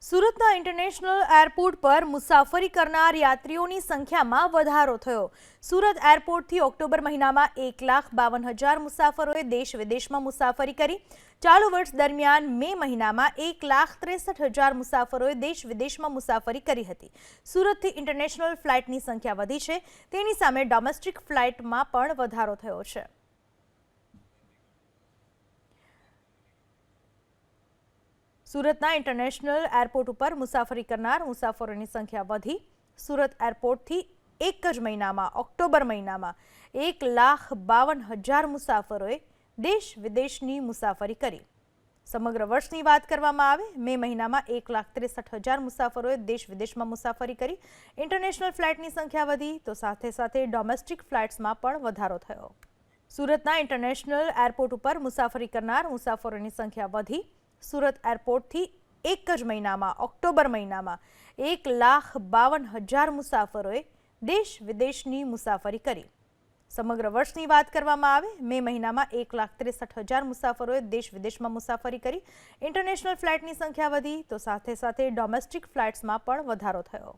સુરતના international airport પર મુસાફરી કરનાર યાત્રીઓની સંખ્યામાં વધારો થયો। સુરત એરપોર્ટથી ઓક્ટોબર મહિનામાં 1,52,000 મુસાફરોએ દેશ વિદેશમાં મુસાફરી કરી। ચાલુ વર્ષ દરમિયાન મે મહિનામાં 1,63,000 મુસાફરોએ દેશ વિદેશમાં મુસાફરી કરી હતી। સુરતથી ઇન્ટરનેશનલ ફ્લાઇટની સંખ્યા વધી છે, તેની સામે ડોમેસ્ટિક ફ્લાઇટમાં પણ વધારો થયો છે। સુરતના ઇન્ટરનેશનલ એરપોર્ટ ઉપર મુસાફરી કરનાર મુસાફરોની સંખ્યા વધી। સુરત એરપોર્ટથી એક જ મહિનામાં ઓક્ટોબર મહિનામાં 1,52,000 મુસાફરોએ દેશ વિદેશની મુસાફરી કરી। સમગ્ર વર્ષની વાત કરવામાં આવે મે મહિનામાં 1,63,000 મુસાફરોએ દેશ વિદેશમાં મુસાફરી કરી। ઇન્ટરનેશનલ ફ્લાઇટની સંખ્યા વધી તો સાથે સાથે ડોમેસ્ટિક ફ્લાઇટ્સમાં પણ વધારો થયો। સુરતના ઇન્ટરનેશનલ એરપોર્ટ ઉપર મુસાફરી કરનાર મુસાફરોની સંખ્યા વધી। સુરત એરપોર્ટથી એક જ મહિનામાં ઓક્ટોબર મહિનામાં 1,52,000 મુસાફરોએ દેશ વિદેશની મુસાફરી કરી। સમગ્ર વર્ષની વાત કરવામાં આવે મે મહિનામાં 1,63,000 મુસાફરોએ દેશ વિદેશમાં મુસાફરી કરી। ઇન્ટરનેશનલ ફ્લાઇટની સંખ્યા વધી તો સાથે સાથે ડોમેસ્ટિક ફ્લાઇટ્સમાં પણ વધારો થયો।